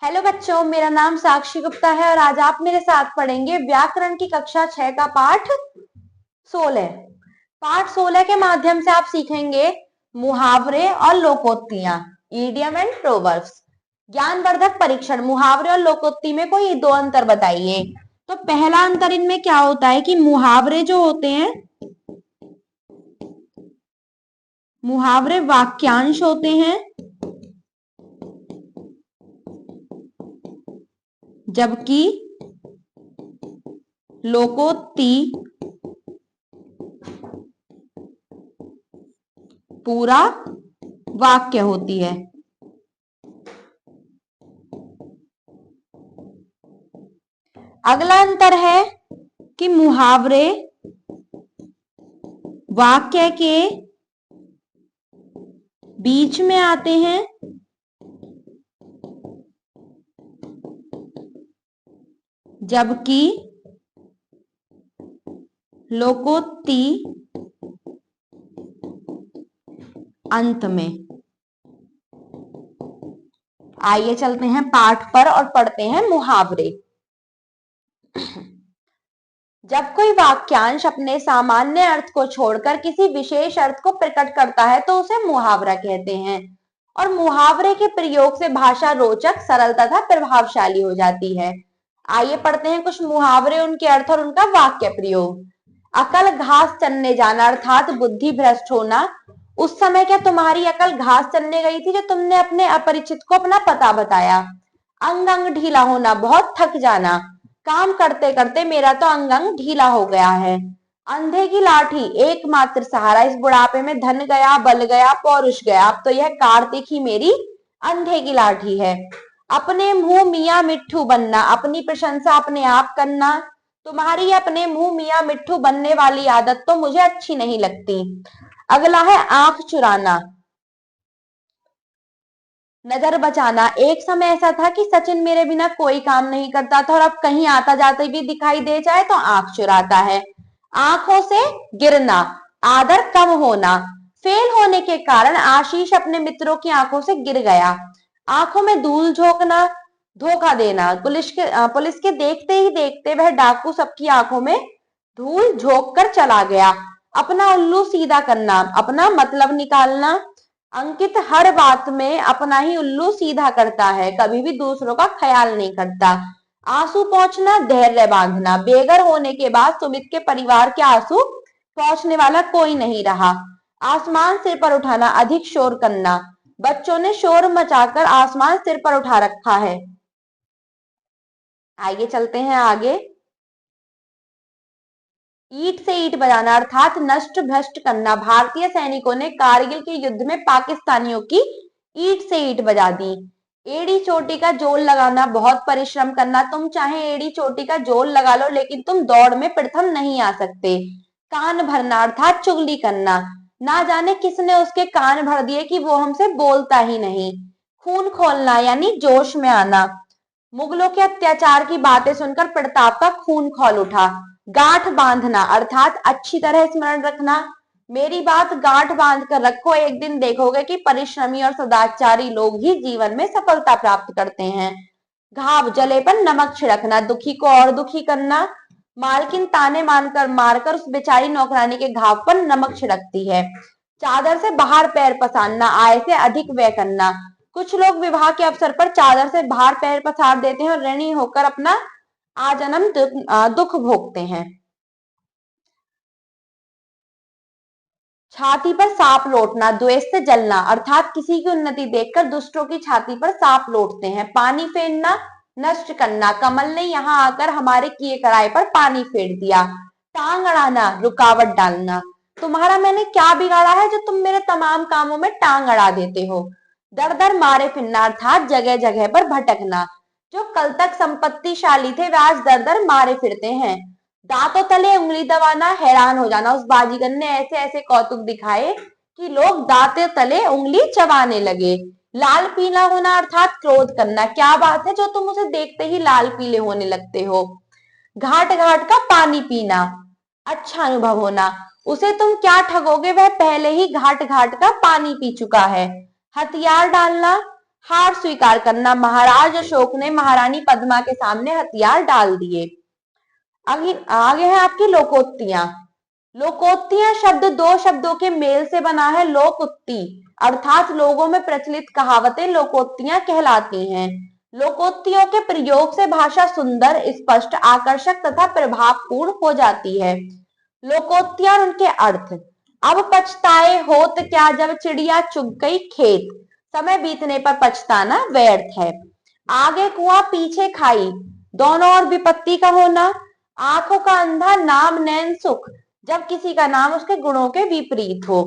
Hello बच्चों, मेरा नाम साक्षी गुप्ता है और आज आप मेरे साथ पढ़ेंगे व्याकरण की कक्षा 6 का पाठ 16। पाठ 16 के माध्यम से आप सीखेंगे मुहावरे और लोकोक्तियां, इडियम एंड प्रोवर्ब्स। ज्ञानवर्धक परीक्षण, मुहावरे और लोकोक्ति में कोई दो अंतर बताइए। तो पहला अंतर इनमें क्या होता है कि मुहावरे जो होते हैं, मुहावरे वाक्यांश होते हैं, जबकि लोकोक्ति पूरा वाक्य होती है। अगला अंतर है कि मुहावरे वाक्य के बीच में आते हैं, जबकि लोकोक्ति अंत में। आइए चलते हैं पाठ पर और पढ़ते हैं मुहावरे। जब कोई वाक्यांश अपने सामान्य अर्थ को छोड़कर किसी विशेष अर्थ को प्रकट करता है तो उसे मुहावरा कहते हैं और मुहावरे के प्रयोग से भाषा रोचक, सरल तथा प्रभावशाली हो जाती है। आइए पढ़ते हैं कुछ मुहावरे, उनके अर्थ और उनका वाक्य प्रयोग। अकल घास चरने जाना अर्थात बुद्धि भ्रष्ट होना। उस समय क्या तुम्हारी अकल घास चरने गई थी जो तुमने अपने अपरिचित को अपना पता बताया। अंग अंग ढीला होना, बहुत थक जाना। काम करते करते मेरा तो अंग अंग ढीला हो गया है। अंधे की लाठी एकमात्र सहारा, इस बुढ़ापे में धन गया, बल गया, पौरुष गया, अब तो यह कार्तिक ही मेरी अंधे की लाठी है। अपने मुंह मियाँ मिट्ठू बनना, अपनी प्रशंसा अपने आप करना। तुम्हारी अपने मुंह मियाँ मिट्ठू बनने वाली आदत तो मुझे अच्छी नहीं लगती। अगला है आंख चुराना, नजर बचाना। एक समय ऐसा था कि सचिन मेरे बिना कोई काम नहीं करता था और अब कहीं आता जाते भी दिखाई दे जाए तो आंख चुराता है। आंखों से गिरना, आदर कम होना। फेल होने के कारण आशीष अपने मित्रों की आंखों से गिर गया। आंखों में धूल झोंकना, धोखा देना। पुलिस के देखते ही देखते वह डाकू सबकी आंखों में धूल झोंक कर चला गया। अपना उल्लू सीधा करना, अपना मतलब निकालना। अंकित हर बात में अपना ही उल्लू सीधा करता है, कभी भी दूसरों का ख्याल नहीं करता। आंसू पहुंचना, धैर्य बांधना। बेघर होने के बाद सुमित के परिवार के आंसू पहुंचने वाला कोई नहीं रहा। आसमान सिर पर उठाना, अधिक शोर करना। बच्चों ने शोर मचाकर आसमान सिर पर उठा रखा है। आइए चलते हैं आगे। ईंट से ईंट बजाना अर्थात नष्ट भ्रष्ट करना। भारतीय सैनिकों ने कारगिल के युद्ध में पाकिस्तानियों की ईंट से ईंट बजा दी। एड़ी चोटी का जोल लगाना, बहुत परिश्रम करना। तुम चाहे एड़ी चोटी का जोल लगा लो लेकिन तुम दौड़ में प्रथम नहीं आ सकते। कान भरना अर्थात चुगली करना, ना जाने किसने उसके कान भर दिए कि वो हमसे बोलता ही नहीं। खून खोलना यानी जोश में आना। मुगलों के अत्याचार की बातें सुनकर प्रताप का खून खौल उठा। गांठ बांधना अर्थात अच्छी तरह स्मरण रखना। मेरी बात गांठ बांध कर रखो, एक दिन देखोगे कि परिश्रमी और सदाचारी लोग ही जीवन में सफलता प्राप्त करते हैं। घाव जले पर नमक छिड़कना, दुखी को और दुखी करना। मालकिन ताने मारकर उस बेचारी नौकरानी के घाव पर नमक छिड़कती है। चादर से बाहर पैर पसारना, आय से अधिक व्यय करना। कुछ लोग विवाह के अवसर पर चादर से बाहर पैर पसार देते हैं और ऋणी होकर अपना आजन्म दुख भोगते हैं। छाती पर सांप लौटना, द्वेष से जलना अर्थात किसी की उन्नति देखकर दुष्टों की छाती पर सांप लौटते हैं। पानी फेरना, नष्ट करना। कमल ने यहाँ आकर हमारे किए कराए पर पानी फेर दिया। टांग अड़ाना, रुकावट डालना। तुम्हारा मैंने क्या बिगाड़ा है जो तुम मेरे तमाम कामों में टांग अड़ा देते हो। दर दर मारे फिरना अर्थात जगह जगह पर भटकना। जो कल तक संपत्तिशाली थे वे आज दर दर मारे फिरते हैं। दांतों तले उंगली दबाना, हैरान हो जाना। उस बाजीगर ने ऐसे ऐसे कौतुक दिखाए कि लोग दांतों तले उंगली चबाने लगे। लाल पीला होना अर्थात क्रोध करना, क्या बात है जो तुम उसे देखते ही लाल पीले होने लगते हो। घाट घाट का पानी पीना, अच्छा अनुभव होना। उसे तुम क्या ठगोगे, वह पहले ही घाट घाट का पानी पी चुका है। हथियार डालना, हार स्वीकार करना, महाराज अशोक ने महारानी पद्मा के सामने हथियार डाल दिए। आगे है आपकी लोकोक्तियां। लोकोक्तियां शब्द दो शब्दों के मेल से बना है। लोकोक्ति अर्थात लोगों में प्रचलित कहावतें लोकोक्तियां कहलाती हैं। लोकोक्तियों के प्रयोग से भाषा सुंदर, स्पष्ट, आकर्षक तथा प्रभावपूर्ण हो जाती है। लोकोक्तियां और उनके अर्थ। अब पछताए होत क्या जब चिड़िया चुग गई खेत, समय बीतने पर पछताना व्यर्थ है। आगे कुआं पीछे खाई, दोनों ओर विपत्ति का होना। आंखों का अंधा नाम नैन सुख, जब किसी का नाम उसके गुणों के विपरीत हो।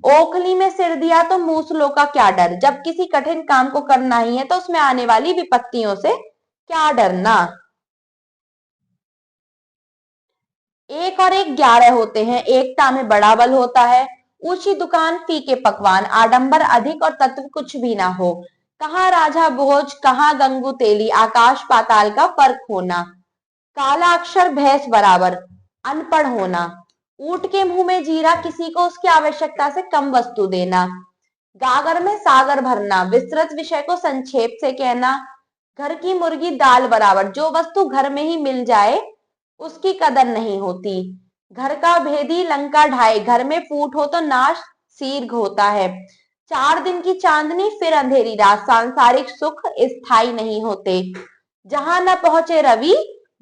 ओखली में सिर दिया तो मूसलों का क्या डर, जब किसी कठिन काम को करना ही है तो उसमें आने वाली विपत्तियों से क्या डरना। एक और एक 11 होते हैं, एकता में बड़ा बल होता है। ऊंची दुकान फीके पकवान, आडंबर अधिक और तत्व कुछ भी ना हो। कहाँ राजा भोज, कहाँ गंगू तेली, आकाश पाताल का फर्क होना। काला अक्षर भैंस बराबर, अनपढ़ होना। ऊंट के मुंह में जीरा, किसी को उसकी आवश्यकता से कम वस्तु देना। गागर में सागर भरना, विस्तृत विषय को संक्षेप से कहना। घर की मुर्गी दाल बराबर, जो वस्तु घर में ही मिल जाए उसकी कदर नहीं होती। घर का भेदी लंका ढाए, घर में फूट हो तो नाश शीघ्र होता है। 4 दिन की चांदनी फिर अंधेरी रात, सांसारिक सुख स्थायी नहीं होते। जहां न पहुंचे रवि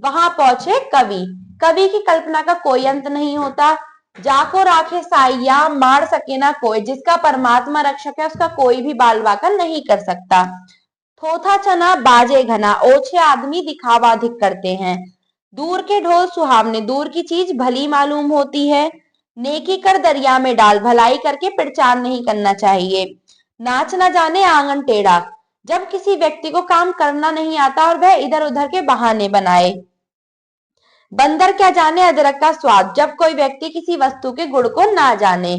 वहां पहुंचे कवि, कवि की कल्पना का कोई अंत नहीं होता। जाको राखे साइया, मार सके ना कोई, जिसका परमात्मा रक्षक है उसका कोई भी बाल बाका नहीं कर सकता। थोथा चना बाजे घना, ओछे आदमी दिखावा अधिक करते हैं। दूर के ढोल सुहावने, दूर की चीज भली मालूम होती है। नेकी कर दरिया में डाल, भलाई करके प्रचार नहीं करना चाहिए। नाच न जाने आंगन टेढ़ा, जब किसी व्यक्ति को काम करना नहीं आता और वह इधर उधर के बहाने बनाए। बंदर क्या जाने अदरक का स्वाद, जब कोई व्यक्ति किसी वस्तु के गुण को ना जाने।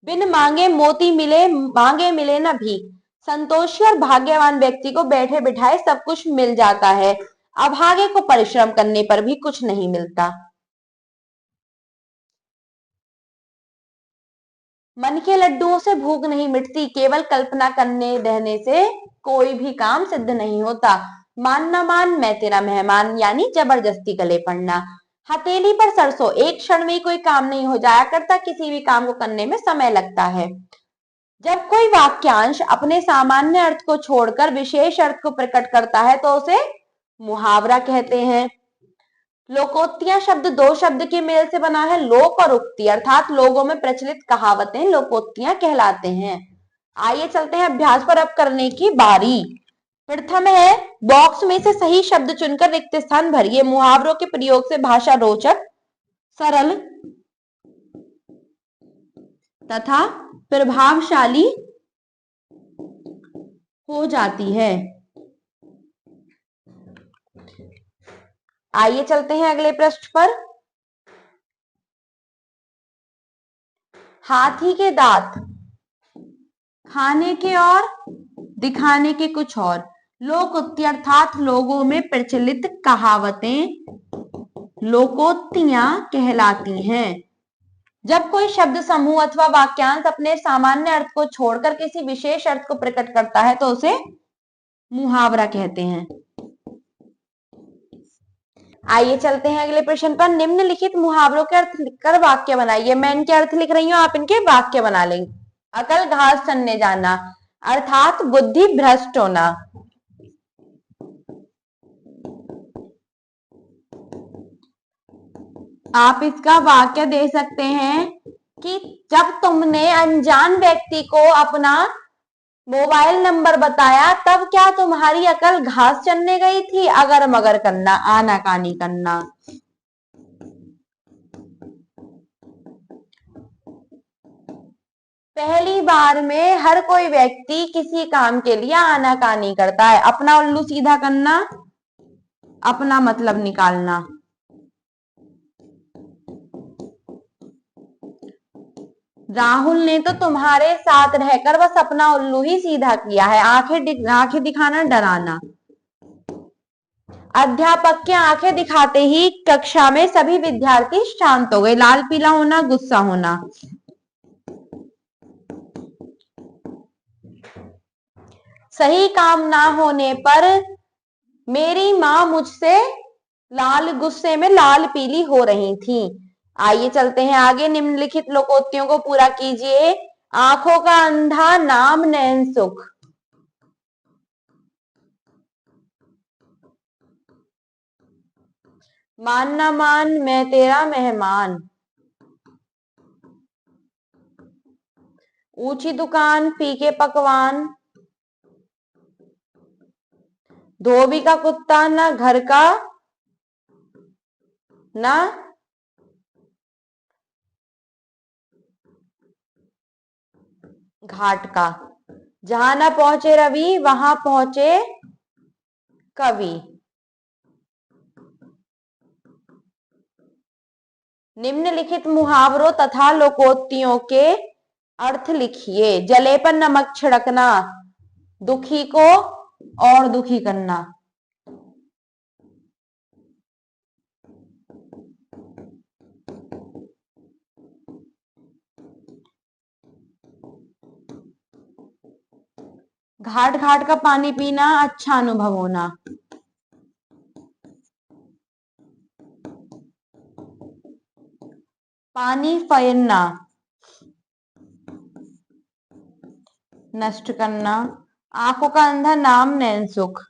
बिन मांगे मोती मिले, मांगे मिले न भीख, संतोषी और भाग्यवान व्यक्ति को बैठे बिठाए सब कुछ मिल जाता है, अभागे को परिश्रम करने पर भी कुछ नहीं मिलता। मन के लड्डुओं से भूख नहीं मिटती, केवल कल्पना करने रहने से कोई भी काम सिद्ध नहीं होता। मान न मान मैं तेरा मेहमान, यानी जबरदस्ती गले पड़ना। हथेली पर सरसों, एक क्षण में कोई काम नहीं हो जाया करता, किसी भी काम को करने में समय लगता है। जब कोई वाक्यांश अपने सामान्य अर्थ को छोड़कर विशेष अर्थ को प्रकट करता है तो उसे मुहावरा कहते हैं। लोकोक्तियां शब्द दो शब्द के मेल से बना है। लोक और उक्ति अर्थात लोगों में प्रचलित कहावतें लोकोक्तियां कहलाते हैं। आइए चलते हैं अभ्यास पर, अब करने की बारी। प्रथम है, बॉक्स में से सही शब्द चुनकर रिक्त स्थान भरिए। मुहावरों के प्रयोग से भाषा रोचक, सरल तथा प्रभावशाली हो जाती है। आइए चलते हैं अगले पृष्ठ पर। हाथी के दांत, खाने के और दिखाने के कुछ और। लोकोक्ति अर्थात लोगों में प्रचलित कहावतें लोकोक्तियां कहलाती हैं। जब कोई शब्द समूह अथवा वाक्यांश अपने सामान्य अर्थ को छोड़कर किसी विशेष अर्थ को प्रकट करता है तो उसे मुहावरा कहते हैं। आइए चलते हैं अगले प्रश्न पर। निम्नलिखित मुहावरों के अर्थ लिखकर वाक्य बनाइए। मैं इनके अर्थ लिख रही हूं, आप इनके वाक्य बना लेंगे। अकल घास चनने जाना अर्थात बुद्धि भ्रष्ट होना। आप इसका वाक्य दे सकते हैं कि जब तुमने अनजान व्यक्ति को अपना मोबाइल नंबर बताया तब क्या तुम्हारी अकल घास चनने गई थी? अगर मगर करना, आनाकानी करना। पहली बार में हर कोई व्यक्ति किसी काम के लिए आनाकानी करता है। अपना उल्लू सीधा करना, अपना मतलब निकालना। राहुल ने तो तुम्हारे साथ रहकर बस अपना उल्लू ही सीधा किया है। आंखें दिखाना, डराना। अध्यापक के आंखें दिखाते ही कक्षा में सभी विद्यार्थी शांत हो गए। लाल पीला होना, गुस्सा होना। सही काम ना होने पर मेरी माँ मुझसे लाल गुस्से में लाल पीली हो रही थी। आइए चलते हैं आगे, निम्नलिखित लोकोक्तियों को पूरा कीजिए। आंखों का अंधा नाम नैन सुख। मान ना मान मैं तेरा मेहमान। ऊंची दुकान फीके पकवान। धोबी का कुत्ता ना घर का ना घाट का। जहां ना पहुंचे रवि वहां पहुंचे कवि। निम्नलिखित मुहावरों तथा लोकोक्तियों के अर्थ लिखिए। जले पर नमक छिड़कना, दुखी को और दुखी करना। घाट घाट का पानी पीना, अच्छा अनुभव होना। पानी फेरना, नष्ट करना। आंखों का अंधा नाम नैन सुख।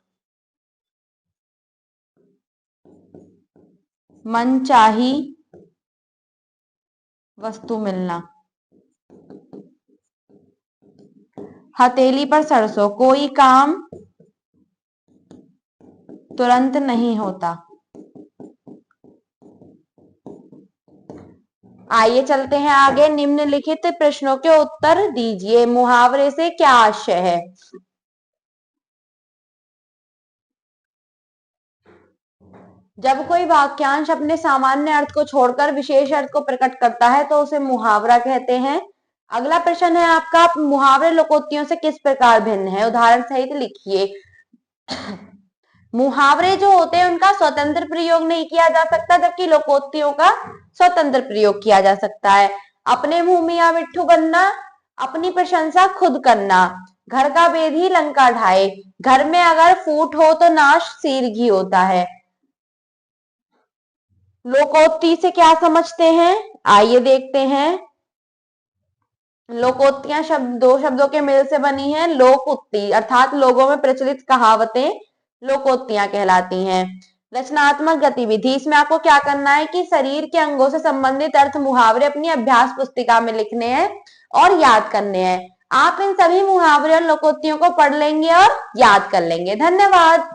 मनचाही वस्तु मिलना। हथेली पर सरसों, कोई काम तुरंत नहीं होता। आइए चलते हैं आगे, निम्नलिखित प्रश्नों के उत्तर दीजिए। मुहावरे से क्या आशय है? जब कोई वाक्यांश अपने सामान्य अर्थ को छोड़कर विशेष अर्थ को प्रकट करता है तो उसे मुहावरा कहते हैं। अगला प्रश्न है आपका, मुहावरे लोकोक्तियों से किस प्रकार भिन्न है? उदाहरण सहित लिखिए। मुहावरे जो होते हैं उनका स्वतंत्र प्रयोग नहीं किया जा सकता, जबकि लोकोक्तियों का स्वतंत्र प्रयोग किया जा सकता है। अपने मुंह मियां मिट्ठू बनना, अपनी प्रशंसा खुद करना। घर का बेदी लंका ढाए, घर में अगर फूट हो तो नाश शीर घी होता है। लोकोक्ति से क्या समझते हैं? आइए देखते हैं। लोकोक्तियां दो शब्दों के मेल से बनी हैं। लोकोक्ति अर्थात लोगों में प्रचलित कहावतें लोकोक्तियां कहलाती हैं। रचनात्मक गतिविधि, इसमें आपको क्या करना है कि शरीर के अंगों से संबंधित अर्थ मुहावरे अपनी अभ्यास पुस्तिका में लिखने हैं और याद करने हैं। आप इन सभी मुहावरे और लोकोक्तियों को पढ़ लेंगे और याद कर लेंगे। धन्यवाद।